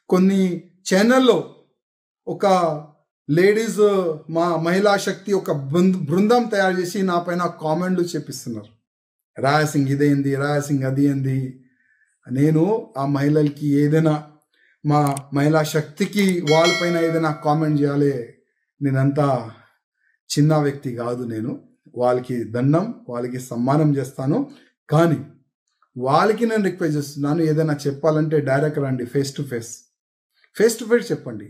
కొన్ని ఛానల్లో ఒక లేడీస్ మహిళా శక్తి ఒక బృందం తయారు చేసి నా పైన కామెంట్లు చెప్పిస్తున్నారు. రాయసింగ్ ఇదేంది, రాయసింగ్ అది ఏంది. నేను ఆ మహిళలకి ఏదైనా మా మహిళా శక్తికి వాళ్ళపైన ఏదైనా కామెంట్ చేయాలి. నేనంతా చిన్న వ్యక్తి కాదు. నేను వాళ్ళకి దండం, వాళ్ళకి సన్మానం చేస్తాను. కానీ వాళ్ళకి నేను రిక్వెస్ట్ చేస్తున్నాను, ఏదైనా చెప్పాలంటే డైరెక్ట్ రండి, ఫేస్ టు ఫేస్ చెప్పండి.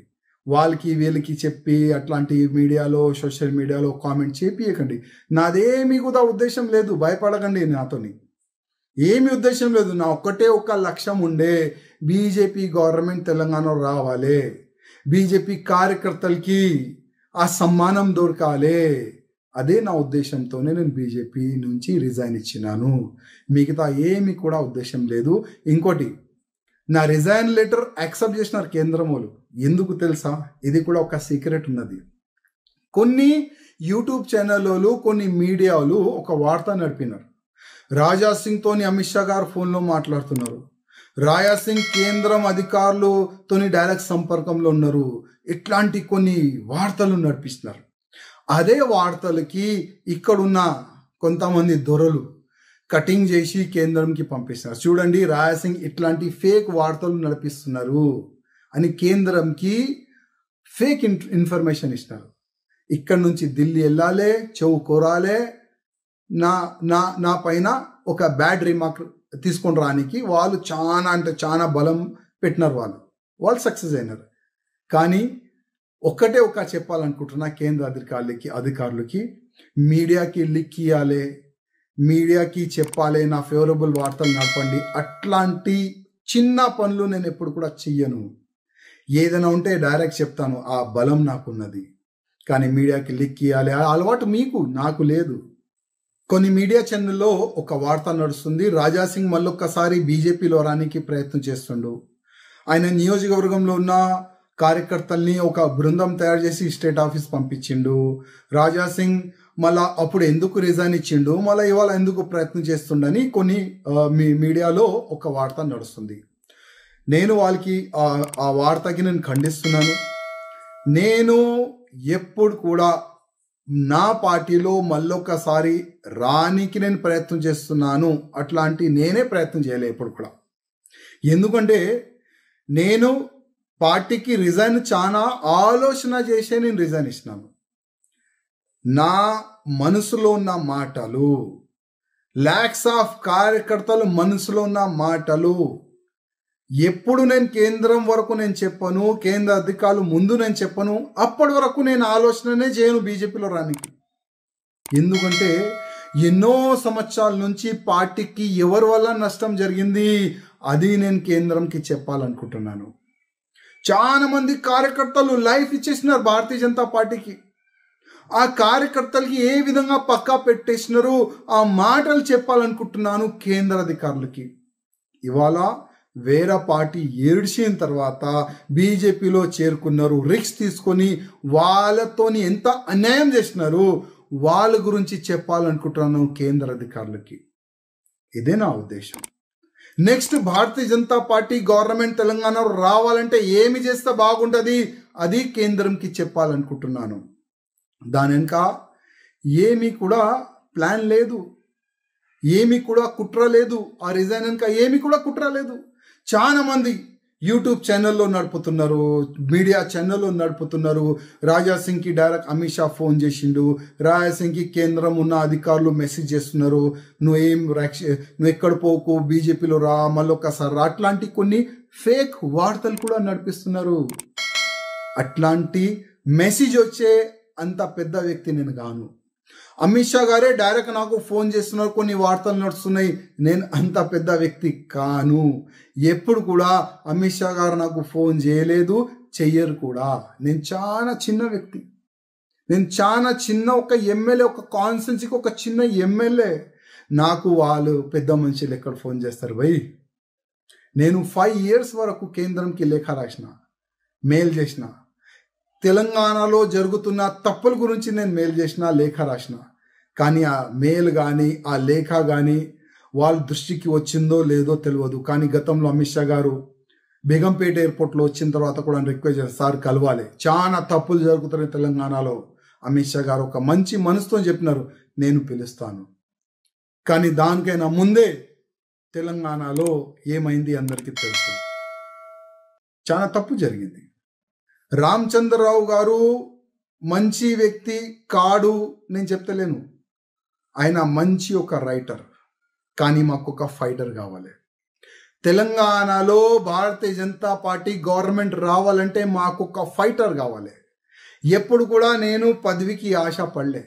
వాళ్ళకి వీళ్ళకి చెప్పి అట్లాంటి మీడియాలో సోషల్ మీడియాలో కామెంట్ చేపియకండి. నాదేమీ కూడా ఉద్దేశం లేదు, భయపడకండి. నాతోని ఏమి ఉద్దేశం లేదు. నా ఒక్కటే ఒక లక్ష్యం ఉండే, బీజేపీ గవర్నమెంట్ తెలంగాణలో రావాలి, బీజేపీ కార్యకర్తలకి ఆ సన్మానం దొరకాలి. అదే నా ఉద్దేశంతోనే నేను బీజేపీ నుంచి రిజైన్ ఇచ్చినాను. మిగతా ఏమి కూడా ఉద్దేశం లేదు. ఇంకోటి, నా రిజైన్ లెటర్ యాక్సెప్ట్ చేసినారు కేంద్రం వాళ్ళు. ఎందుకు తెలుసా? ఇది కూడా ఒక సీక్రెట్ ఉన్నది. కొన్ని యూట్యూబ్ ఛానళ్ళు, కొన్ని మీడియాలు ఒక వార్త నడిపినారు. రాజాసింగ్తోని అమిత్ షా గారు ఫోన్లో మాట్లాడుతున్నారు. రాజాసింగ్ కేంద్రం అధికారులతోని డైరెక్ట్ సంపర్కంలో ఉన్నారు. ఇట్లాంటి కొన్ని వార్తలు నడిపిస్తున్నారు. అదే వార్తలకి ఇక్కడున్న కొంతమంది దొరలు కటింగ్ చేసి కేంద్రంకి పంపిస్తున్నారు. చూడండి, రాజాసింగ్ ఇట్లాంటి ఫేక్ వార్తలు నడిపిస్తున్నారు అని కేంద్రంకి ఫేక్ ఇన్ఫర్మేషన్ ఇస్తున్నారు. ఇక్కడ నుంచి ఢిల్లీ వెళ్ళాలి, చెవు కోరాలే, నా పైన ఒక బ్యాడ్ రిమార్క్ తీసుకొని రానికి వాళ్ళు చాలా అంటే చాలా బలం పెట్టినారు. వాళ్ళు సక్సెస్ అయినారు. కానీ ఒక్కటే చెప్పాలనుకుంటున్నా, కేంద్ర అధికారులకి మీడియాకి లిక్ ఇవ్వాలి, మీడియాకి చెప్పాలి, నా ఫేవరబుల్ వార్తలు నడపండి. అట్లాంటి చిన్న పనులు నేను ఎప్పుడు కూడా చెయ్యను. ఏదైనా ఉంటే డైరెక్ట్ చెప్తాను, ఆ బలం నాకున్నది. కానీ మీడియాకి లిక్ ఇవ్వాలి ఆ అలవాటు నాకు లేదు. కొన్ని మీడియా ఛానల్లో ఒక వార్త నడుస్తుంది, రాజాసింగ్ మళ్ళొక్కసారి బీజేపీలో రానికి ప్రయత్నం చేస్తుండు. ఆయన నియోజకవర్గంలో ఉన్న కార్యకర్తల్ని ఒక బృందం తయారు చేసి స్టేట్ ఆఫీస్ పంపించిండు. రాజాసింగ్ మళ్ళా అప్పుడు ఎందుకు రిజైన్ ఇచ్చిండు, మళ్ళీ ఇవాళ ఎందుకు ప్రయత్నం చేస్తుండని కొన్ని మీడియాలో ఒక వార్త నడుస్తుంది. నేను వాళ్ళకి ఆ వార్తకి నేను ఖండిస్తున్నాను. నేను ఎప్పుడు కూడా నా పార్టీలో మళ్ళొక్కసారి రానికి నేను ప్రయత్నం చేస్తున్నాను. అట్లాంటి నేనే ప్రయత్నం చేయలే ఎప్పుడు కూడా. ఎందుకంటే నేను పార్టీకి రిజైన్ చాలా ఆలోచన చేసే నేను రిజైన్ ఇచ్చినాను. నా మనసులో ఉన్న మాటలు, లాక్స్ ఆఫ్ కార్యకర్తలు మనసులో ఉన్న మాటలు ఎప్పుడు నేను కేంద్రం వరకు నేను చెప్పను, కేంద్ర అధికారులు ముందు నేను చెప్పను. అప్పటి వరకు నేను ఆలోచననే చేయను బీజేపీలో రానికి. ఎందుకంటే ఎన్నో సంవత్సరాల నుంచి పార్టీకి ఎవరి వల్ల నష్టం జరిగింది అది నేను కేంద్రంకి చెప్పాలనుకుంటున్నాను. చాలా మంది కార్యకర్తలు లైఫ్ ఇచ్చేసినారు భారతీయ జనతా పార్టీకి. ఆ కార్యకర్తలకి ఏ విధంగా పక్కా పెట్టేసినారు ఆ మాటలు చెప్పాలనుకుంటున్నాను కేంద్ర అధికారులకి. ఇవాళ వేరే పార్టీ ఏడ్చిన తర్వాత బీజేపీలో చేరుకున్నారు, రిస్క్ తీసుకొని వాళ్ళతోని ఎంత అన్యాయం చేసినారు వాళ్ళ గురించి చెప్పాలనుకుంటున్నాను కేంద్ర అధికారులకి. ఇదే నా ఉద్దేశం. Next Bharatiya Janata party government తెలంగాణలో రావాలంటే ఏమి చేస్తే బాగుంటుంది అది కేంద్రంకి చెప్పాలనుకుంటున్నాను. దాని వెనుక ఏమీ కూడా ప్లాన్ లేదు, ఏమీ కూడా కుట్ర లేదు. ఆ రిజైన్ వెనుక ఏమీ కూడా కుట్ర లేదు. చాలా మంది యూట్యూబ్ ఛానల్లో నడుపుతున్నారు, మీడియా ఛానల్లో నడుపుతున్నారు. రాజాసింగ్కి డైరెక్ట్ అమిత్ షా ఫోన్ చేసిండు, రాజాసింగ్కి కేంద్రం ఉన్న అధికారులు మెసేజ్ చేస్తున్నారు, నువ్వు ఎక్కడ పోకు, బీజేపీలో రా, మళ్ళొక్కసారి రా. అట్లాంటి కొన్ని ఫేక్ వార్తలు కూడా నడిపిస్తున్నారు. అట్లాంటి మెసేజ్ వచ్చే అంత పెద్ద వ్యక్తి నేను కాను. అమిత్ షా గారే డైరెక్ట్ నాకు ఫోన్ చేస్తున్నారు, కొన్ని వార్తలు నడుస్తున్నాయి. నేను అంత పెద్ద వ్యక్తి కాను. ఎప్పుడు కూడా అమిత్ షా గారు నాకు ఫోన్ చేయలేదు, చెయ్యరు కూడా. నేను చాలా చిన్న వ్యక్తి, నేను చాలా చిన్న ఒక ఎమ్మెల్యే, ఒక కాన్స్టిట్యున్సీకి ఒక చిన్న ఎమ్మెల్యే. నాకు వాళ్ళు పెద్ద మనుషులు ఎక్కడ ఫోన్ చేస్తారు భయ్. నేను 5 years వరకు కేంద్రంకి లేఖ రాసిన, మెయిల్ చేసిన. తెలంగాణలో జరుగుతున్న తప్పుల గురించి నేను మెయిల్ చేసిన, లేఖ రాసిన. కానీ ఆ మెయిల్ కానీ ఆ లేఖ కానీ వాళ్ళ దృష్టికి వచ్చిందో లేదో తెలియదు. కానీ గతంలో అమిత్ షా గారు బేగంపేట ఎయిర్పోర్ట్లో వచ్చిన తర్వాత కూడా రిక్వెస్ట్ చేస్తాను, సార్ కలవాలి, చాలా తప్పులు జరుగుతున్నాయి తెలంగాణలో. అమిత్ షా గారు ఒక మంచి మనసుతో చెప్పినారు, నేను పిలుస్తాను. కానీ దానికైనా ముందే తెలంగాణలో ఏమైంది అందరికీ తెలుసు, చాలా తప్పు జరిగింది. రామచంద్రరావు గారు మంచి వ్యక్తి కాడు నేను చెప్తలేను, ఆయన మంచి ఒక రైటర్, కానీ మాకు ఒక ఫైటర్ కావాలి. తెలంగాణలో భారతీయ జనతా పార్టీ గవర్నమెంట్ రావాలంటే మాకు ఒక ఫైటర్ కావాలి. ఎప్పుడు కూడా నేను పదవికి ఆశ పడలే.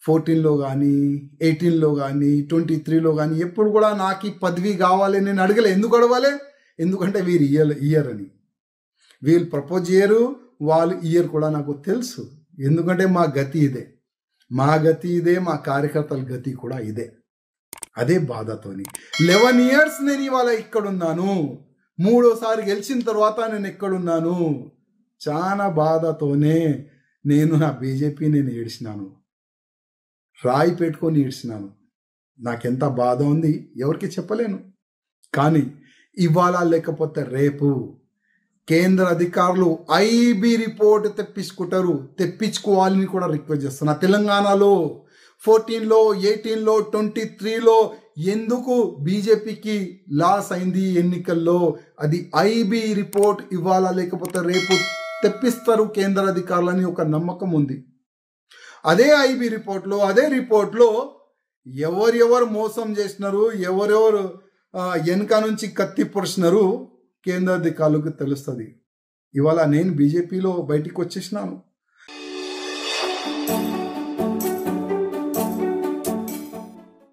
14లో కానీ 18లో కానీ 23లో కానీ ఎప్పుడు కూడా నాకు ఈ పదవి కావాలి నేను అడగలే. ఎందుకు అడగాలి? ఎందుకంటే వీరు ఇయర్ అని, వీళ్ళు ప్రపోజ్ చేయరు, వాళ్ళు ఇయర్ కూడా నాకు తెలుసు. ఎందుకంటే మా గతి ఇదే, మా గతి ఇదే, మా కార్యకర్తల గతి కూడా ఇదే. అదే బాధతోని 11 years నేను ఇవాళ ఇక్కడున్నాను. 3వసారి గెలిచిన తర్వాత నేను ఎక్కడున్నాను. చాలా బాధతోనే నేను నా బీజేపీ నేను ఏడ్చినాను, రాయి పెట్టుకొని ఏడ్చినాను. నాకెంత బాధ ఉంది ఎవరికి చెప్పలేను. కానీ ఇవాళ లేకపోతే రేపు కేంద్ర అధికారులు ఐబీ రిపోర్ట్ తెప్పించుకుంటారు, తెప్పించుకోవాలని కూడా రిక్వెస్ట్ చేస్తున్నా. తెలంగాణలో 14లో 18లో 23లో ఎందుకు బీజేపీకి లాస్ అయింది ఎన్నికల్లో, అది ఐబీ రిపోర్ట్ ఇవాళ లేకపోతే రేపు తెప్పిస్తారు కేంద్ర అధికారులని ఒక నమ్మకం ఉంది. అదే ఐబీ రిపోర్ట్లో, అదే రిపోర్ట్లో ఎవరెవరు మోసం చేసినారు, ఎవరెవరు వెనక నుంచి కత్తి పొడిచినారు కేంద్ర అధికారులకు తెలుస్తుంది. ఇవాళ నేను బీజేపీలో బయటికి వచ్చేసినాను.